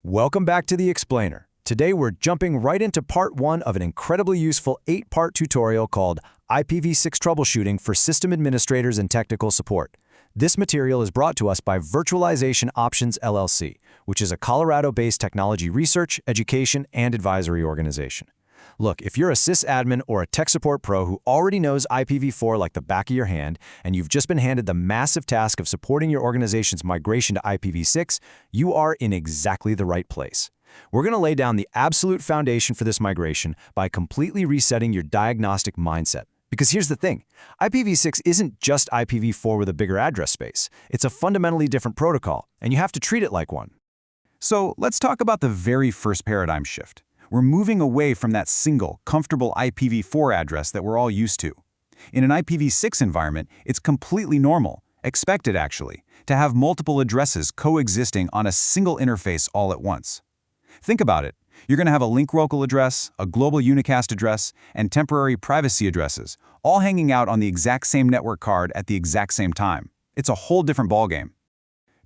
Welcome back to The Explainer. Today we're jumping right into part 1 of an incredibly useful 8-part tutorial called IPv6 Troubleshooting for System Administrators and Technical Support. This material is brought to us by Virtualization Options LLC, which is a Colorado-based technology research, education, and advisory organization. Look, if you're a sysadmin or a tech support pro who already knows IPv4 like the back of your hand, and you've just been handed the massive task of supporting your organization's migration to IPv6, you are in exactly the right place. We're going to lay down the absolute foundation for this migration by completely resetting your diagnostic mindset. Because here's the thing, IPv6 isn't just IPv4 with a bigger address space. It's a fundamentally different protocol, and you have to treat it like one. So let's talk about the very first paradigm shift. We're moving away from that single, comfortable IPv4 address that we're all used to. In an IPv6 environment, it's completely normal, expected actually, to have multiple addresses coexisting on a single interface all at once. Think about it. You're going to have a link local address, a global unicast address, and temporary privacy addresses, all hanging out on the exact same network card at the exact same time. It's a whole different ballgame.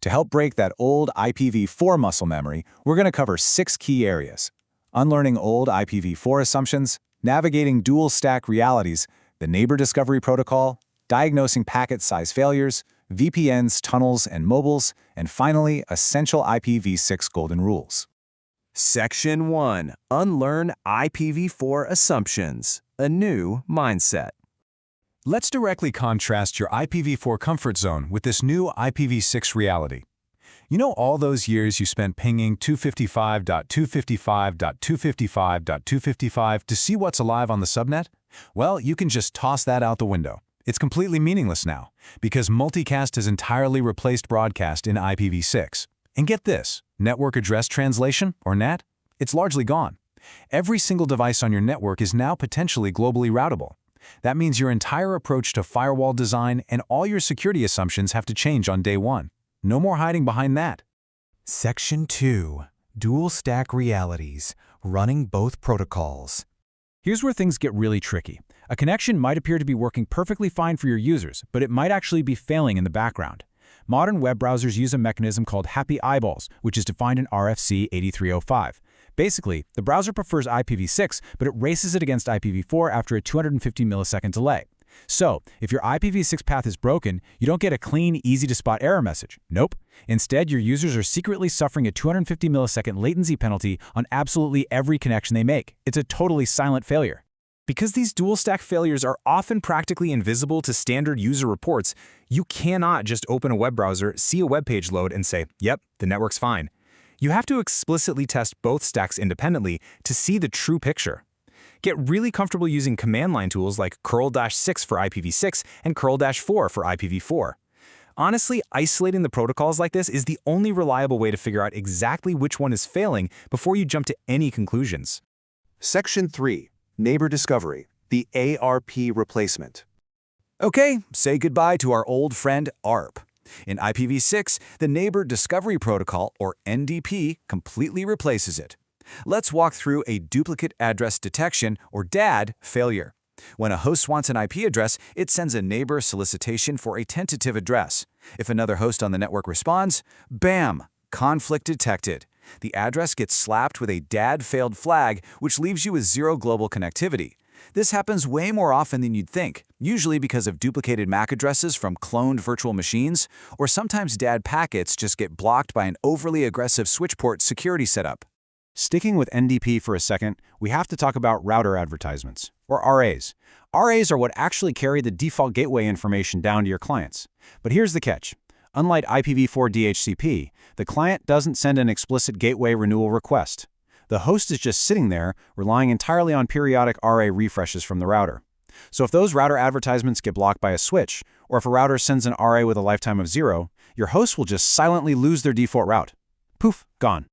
To help break that old IPv4 muscle memory, we're going to cover 6 key areas: unlearning old IPv4 assumptions, navigating dual-stack realities, the neighbor discovery protocol, diagnosing packet size failures, VPNs, tunnels, and mobiles, and finally, essential IPv6 golden rules. Section 1. Unlearn IPv4 Assumptions, a new mindset. Let's directly contrast your IPv4 comfort zone with this new IPv6 reality. You know all those years you spent pinging 255.255.255.255 to see what's alive on the subnet? Well, you can just toss that out the window. It's completely meaningless now, because multicast has entirely replaced broadcast in IPv6. And get this, network address translation, or NAT, it's largely gone. Every single device on your network is now potentially globally routable. That means your entire approach to firewall design and all your security assumptions have to change on day one. No more hiding behind that. Section 2. Dual Stack Realities, running both protocols. Here's where things get really tricky. A connection might appear to be working perfectly fine for your users, but it might actually be failing in the background. Modern web browsers use a mechanism called happy eyeballs, which is defined in RFC 8305. Basically, the browser prefers IPv6, but it races it against IPv4 after a 250 millisecond delay. So, if your IPv6 path is broken, you don't get a clean, easy-to-spot error message. Nope. Instead, your users are secretly suffering a 250 millisecond latency penalty on absolutely every connection they make. It's a totally silent failure. Because these dual-stack failures are often practically invisible to standard user reports, you cannot just open a web browser, see a web page load, and say, yep, the network's fine. You have to explicitly test both stacks independently to see the true picture. Get really comfortable using command line tools like curl-6 for IPv6 and curl-4 for IPv4. Honestly, isolating the protocols like this is the only reliable way to figure out exactly which one is failing before you jump to any conclusions. Section 3. Neighbor Discovery, the ARP replacement. Okay, say goodbye to our old friend ARP. In IPv6, the Neighbor Discovery Protocol, or NDP, completely replaces it. Let's walk through a duplicate address detection, or DAD, failure. When a host wants an IP address, it sends a neighbor solicitation for a tentative address. If another host on the network responds, bam, conflict detected. The address gets slapped with a DAD failed flag, which leaves you with zero global connectivity. This happens way more often than you'd think, usually because of duplicated MAC addresses from cloned virtual machines, or sometimes DAD packets just get blocked by an overly aggressive switchport security setup. Sticking with NDP for a second, we have to talk about router advertisements, or RAs. RAs are what actually carry the default gateway information down to your clients. But here's the catch. Unlike IPv4 DHCP, the client doesn't send an explicit gateway renewal request. The host is just sitting there, relying entirely on periodic RA refreshes from the router. So if those router advertisements get blocked by a switch, or if a router sends an RA with a lifetime of 0, your host will just silently lose their default route. Poof, gone.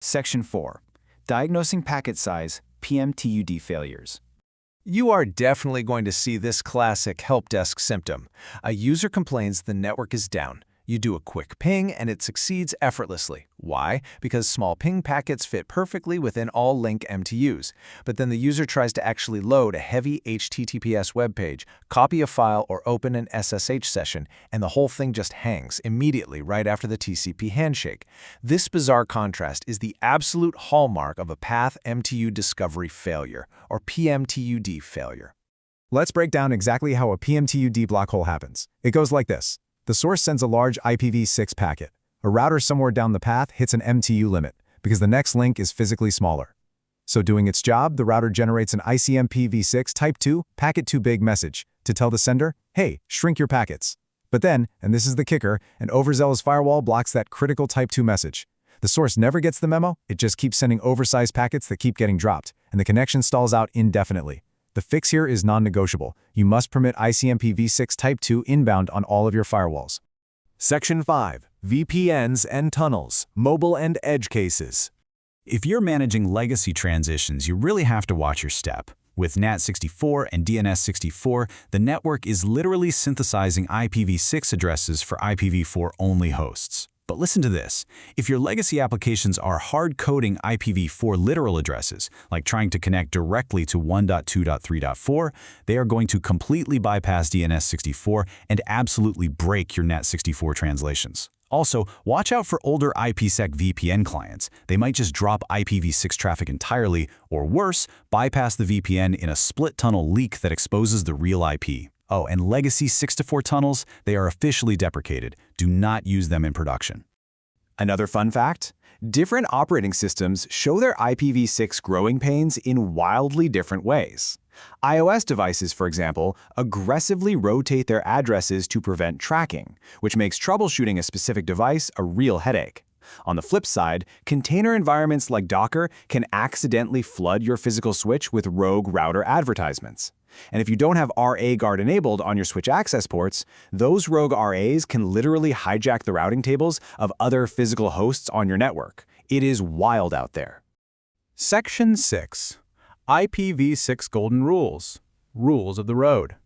Section 4. Diagnosing packet size, PMTUD failures. You are definitely going to see this classic help desk symptom. A user complains the network is down. You do a quick ping and it succeeds effortlessly. Why? Because small ping packets fit perfectly within all link MTUs. But then the user tries to actually load a heavy HTTPS web page, copy a file, or open an SSH session, and the whole thing just hangs immediately right after the TCP handshake. This bizarre contrast is the absolute hallmark of a path MTU discovery failure, or PMTUD failure. Let's break down exactly how a PMTUD block hole happens. It goes like this. The source sends a large IPv6 packet. A router somewhere down the path hits an MTU limit because the next link is physically smaller. So doing its job, the router generates an ICMPv6 type 2 packet too big message to tell the sender, hey, shrink your packets. But then, and this is the kicker, an overzealous firewall blocks that critical type 2 message. The source never gets the memo, it just keeps sending oversized packets that keep getting dropped, and the connection stalls out indefinitely. The fix here is non-negotiable. You must permit ICMPv6 Type 2 inbound on all of your firewalls. Section 5. VPNs and tunnels, mobile and edge cases. If you're managing legacy transitions, you really have to watch your step. With NAT64 and DNS64, the network is literally synthesizing IPv6 addresses for IPv4-only hosts. But listen to this. If your legacy applications are hard-coding IPv4 literal addresses, like trying to connect directly to 1.2.3.4, they are going to completely bypass DNS64 and absolutely break your NAT64 translations. Also, watch out for older IPsec VPN clients. They might just drop IPv6 traffic entirely, or worse, bypass the VPN in a split-tunnel leak that exposes the real IP. Oh, and legacy 6-4 tunnels, they are officially deprecated. Do not use them in production. Another fun fact? Different operating systems show their IPv6 growing pains in wildly different ways. iOS devices, for example, aggressively rotate their addresses to prevent tracking, which makes troubleshooting a specific device a real headache. On the flip side, container environments like Docker can accidentally flood your physical switch with rogue router advertisements. And if you don't have RA guard enabled on your switch access ports, those rogue RAs can literally hijack the routing tables of other physical hosts on your network. It is wild out there. Section 6. IPv6 Golden Rules. Rules of the Road.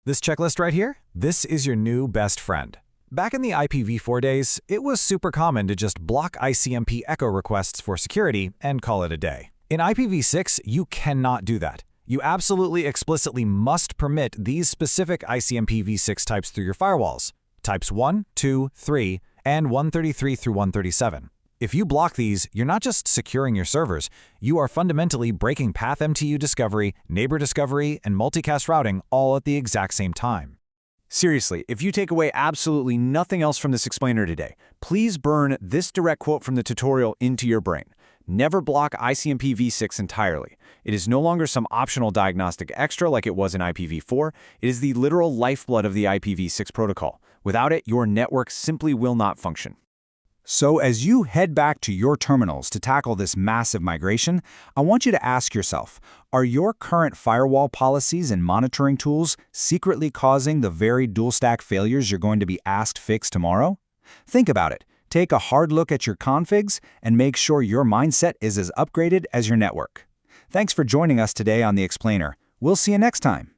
This checklist right here, this is your new best friend. Back in the IPv4 days, it was super common to just block ICMP echo requests for security and call it a day. In IPv6, you cannot do that. You absolutely explicitly must permit these specific ICMPv6 types through your firewalls, types 1, 2, 3, and 133 through 137. If you block these, you're not just securing your servers, you are fundamentally breaking path MTU discovery, neighbor discovery, and multicast routing all at the exact same time. Seriously, if you take away absolutely nothing else from this explainer today, please burn this direct quote from the tutorial into your brain. Never block ICMPv6 entirely. It is no longer some optional diagnostic extra like it was in IPv4. It is the literal lifeblood of the IPv6 protocol. Without it, your network simply will not function. So as you head back to your terminals to tackle this massive migration, I want you to ask yourself, are your current firewall policies and monitoring tools secretly causing the very dual-stack failures you're going to be asked fix tomorrow? Think about it. Take a hard look at your configs and make sure your mindset is as upgraded as your network. Thanks for joining us today on The Explainer. We'll see you next time.